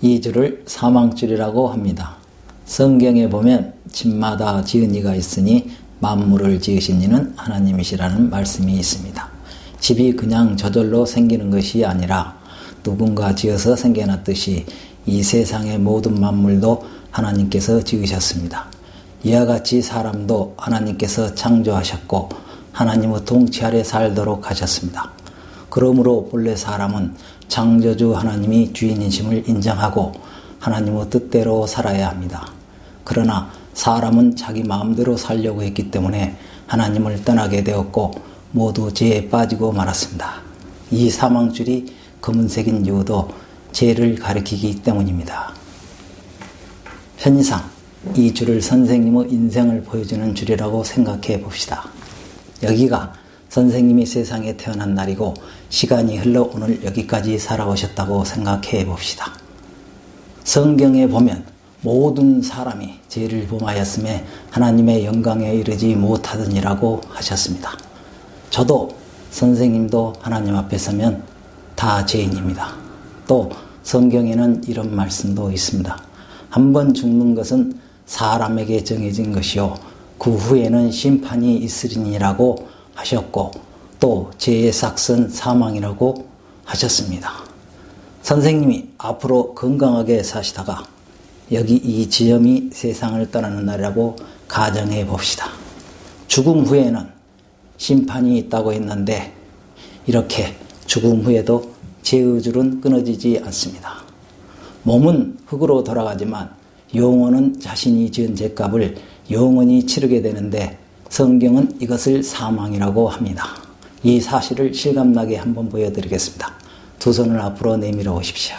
이 줄을 사망줄이라고 합니다. 성경에 보면 집마다 지은 이가 있으니 만물을 지으신 이는 하나님이시라는 말씀이 있습니다. 집이 그냥 저절로 생기는 것이 아니라 누군가 지어서 생겨났듯이 이 세상의 모든 만물도 하나님께서 지으셨습니다. 이와 같이 사람도 하나님께서 창조하셨고 하나님의 통치 아래 살도록 하셨습니다. 그러므로 본래 사람은 창조주 하나님이 주인이심을 인정하고 하나님의 뜻대로 살아야 합니다. 그러나 사람은 자기 마음대로 살려고 했기 때문에 하나님을 떠나게 되었고 모두 죄에 빠지고 말았습니다. 이 사망줄이 검은색인 이유도 죄를 가리키기 때문입니다. 편의상 이 줄을 선생님의 인생을 보여주는 줄이라고 생각해 봅시다. 여기가 선생님이 세상에 태어난 날이고 시간이 흘러 오늘 여기까지 살아오셨다고 생각해 봅시다. 성경에 보면 모든 사람이 죄를 범하였음에 하나님의 영광에 이르지 못하더니라고 하셨습니다. 저도 선생님도 하나님 앞에 서면 다 죄인입니다. 또 성경에는 이런 말씀도 있습니다. 한 번 죽는 것은 사람에게 정해진 것이요 그 후에는 심판이 있으리니라고 하셨고 또 죄의 삭은 사망이라고 하셨습니다. 선생님이 앞으로 건강하게 사시다가 여기 이 지점이 세상을 떠나는 날이라고 가정해 봅시다. 죽음 후에는 심판이 있다고 했는데 이렇게 죽음 후에도 죄의 줄은 끊어지지 않습니다. 몸은 흙으로 돌아가지만 영혼은 자신이 지은 죄값을 영원히 치르게 되는데 성경은 이것을 사망이라고 합니다. 이 사실을 실감나게 한번 보여드리겠습니다. 두 손을 앞으로 내밀어 오십시오.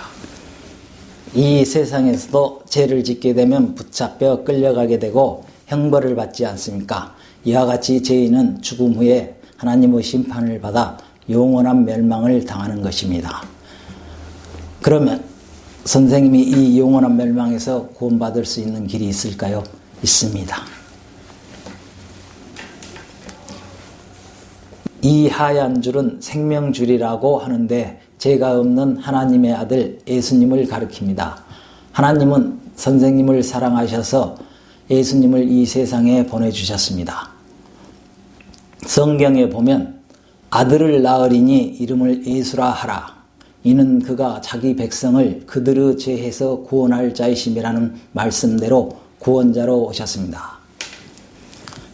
이 세상에서도 죄를 짓게 되면 붙잡혀 끌려가게 되고 형벌을 받지 않습니까? 이와 같이 죄인은 죽음 후에 하나님의 심판을 받아 영원한 멸망을 당하는 것입니다. 그러면 선생님이 이 영원한 멸망에서 구원받을 수 있는 길이 있을까요? 있습니다. 이 하얀 줄은 생명줄이라고 하는데 죄가 없는 하나님의 아들 예수님을 가리킵니다. 하나님은 선생님을 사랑하셔서 예수님을 이 세상에 보내주셨습니다. 성경에 보면 아들을 낳으리니 이름을 예수라 하라. 이는 그가 자기 백성을 그들의 죄에서 구원할 자이심이라는 말씀대로 구원자로 오셨습니다.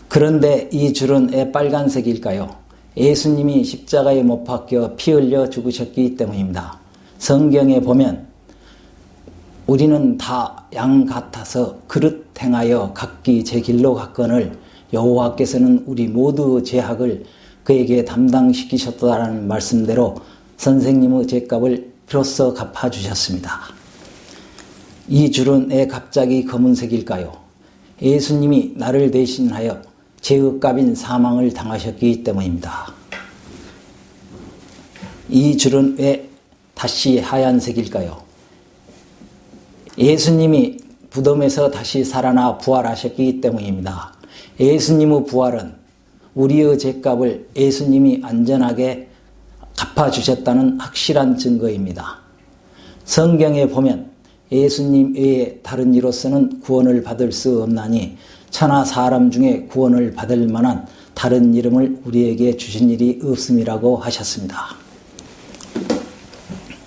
그런데 이 줄은 왜 빨간색일까요? 예수님이 십자가에 못 박혀 피 흘려 죽으셨기 때문입니다. 성경에 보면 우리는 다 양 같아서 그릇 행하여 각기 제 길로 갔거늘 여호와께서는 우리 모두의 죄악을 그에게 담당시키셨다라는 말씀대로 선생님의 죄값을 피로써 갚아주셨습니다. 이 줄은 왜 갑자기 검은색일까요? 예수님이 나를 대신하여 죄의 값인 사망을 당하셨기 때문입니다. 이 줄은 왜 다시 하얀색일까요? 예수님이 무덤에서 다시 살아나 부활하셨기 때문입니다. 예수님의 부활은 우리의 죄값을 예수님이 안전하게 갚아주셨다는 확실한 증거입니다. 성경에 보면 예수님 외에 다른 이로서는 구원을 받을 수 없나니 천하 사람 중에 구원을 받을 만한 다른 이름을 우리에게 주신 일이 없음이라고 하셨습니다.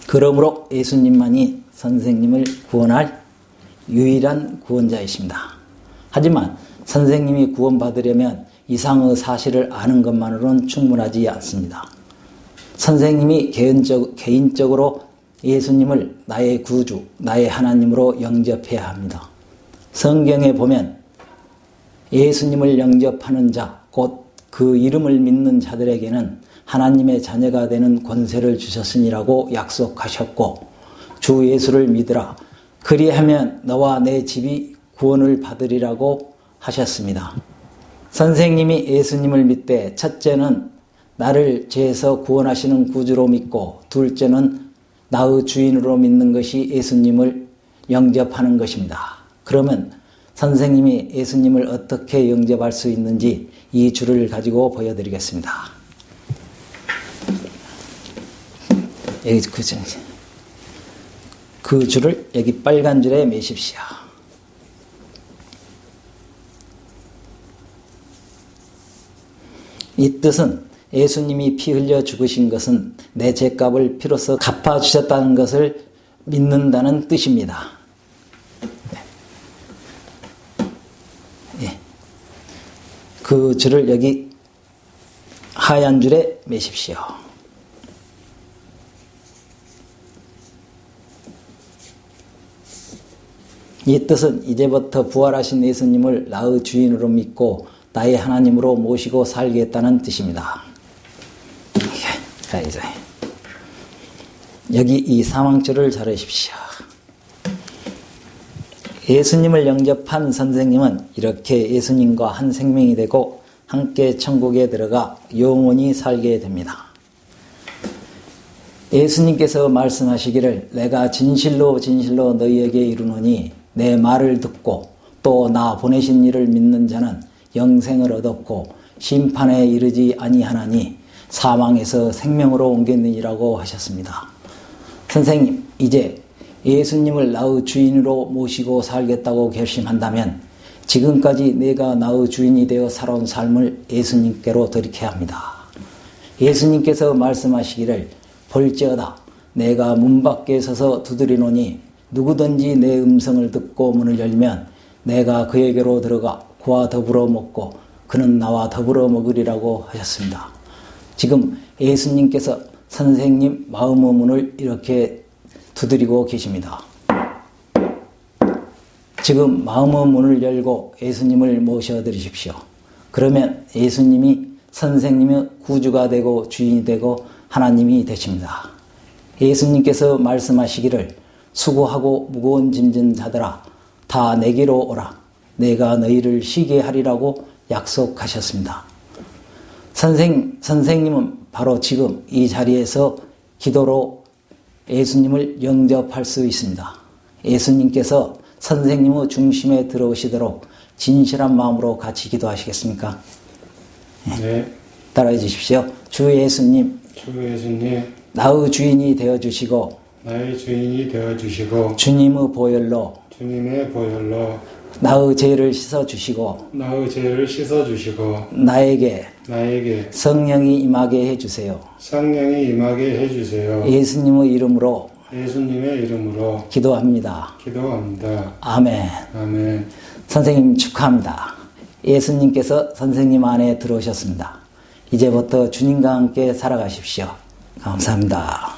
그러므로 예수님만이 선생님을 구원할 유일한 구원자이십니다. 하지만 선생님이 구원받으려면 이상의 사실을 아는 것만으로는 충분하지 않습니다. 선생님이 개인적으로 예수님을 나의 구주, 나의 하나님으로 영접해야 합니다. 성경에 보면 예수님을 영접하는 자, 곧 그 이름을 믿는 자들에게는 하나님의 자녀가 되는 권세를 주셨으니라고 약속하셨고 주 예수를 믿으라. 그리하면 너와 내 집이 구원을 받으리라고 하셨습니다. 선생님이 예수님을 믿되 첫째는 나를 죄에서 구원하시는 구주로 믿고 둘째는 나의 주인으로 믿는 것이 예수님을 영접하는 것입니다. 그러면 선생님이 예수님을 어떻게 영접할 수 있는지 이 줄을 가지고 보여드리겠습니다. 여기 그 줄을 여기 빨간 줄에 매십시오. 이 뜻은 예수님이 피 흘려 죽으신 것은 내 죄값을 피로써 갚아주셨다는 것을 믿는다는 뜻입니다. 예. 그 줄을 여기 하얀 줄에 매십시오. 이 뜻은 이제부터 부활하신 예수님을 나의 주인으로 믿고 나의 하나님으로 모시고 살겠다는 뜻입니다. 자, 이제 여기 이 사망줄을 자르십시오. 예수님을 영접한 선생님은 이렇게 예수님과 한 생명이 되고 함께 천국에 들어가 영원히 살게 됩니다. 예수님께서 말씀하시기를 내가 진실로 진실로 너희에게 이르노니 내 말을 듣고 또 나 보내신 이를 믿는 자는 영생을 얻었고 심판에 이르지 아니하나니 사망에서 생명으로 옮겼느니라고 하셨습니다. 선생님, 이제 예수님을 나의 주인으로 모시고 살겠다고 결심한다면 지금까지 내가 나의 주인이 되어 살아온 삶을 예수님께로 돌이켜야 합니다. 예수님께서 말씀하시기를 볼지어다 내가 문 밖에 서서 두드리노니 누구든지 내 음성을 듣고 문을 열면 내가 그에게로 들어가 그와 더불어 먹고 그는 나와 더불어 먹으리라고 하셨습니다. 지금 예수님께서 선생님 마음의 문을 이렇게 두드리고 계십니다. 지금 마음의 문을 열고 예수님을 모셔드리십시오. 그러면 예수님이 선생님의 구주가 되고 주인이 되고 하나님이 되십니다. 예수님께서 말씀하시기를 수고하고 무거운 짐진 자들아 다 내게로 오라 내가 너희를 쉬게 하리라고 약속하셨습니다. 선생님은 바로 지금 이 자리에서 기도로 예수님을 영접할 수 있습니다. 예수님께서 선생님의 중심에 들어오시도록 진실한 마음으로 같이 기도하시겠습니까? 네. 따라해 주십시오. 주 예수님, 나의 주인이 되어주시고 나의 주인이 되어주시고 주님의 보혈로 나의 죄를 씻어주시고 나에게 성령이 임하게 해주세요. 예수님의 이름으로 기도합니다. 아멘. 선생님 축하합니다. 예수님께서 선생님 안에 들어오셨습니다. 이제부터 주님과 함께 살아가십시오. 감사합니다.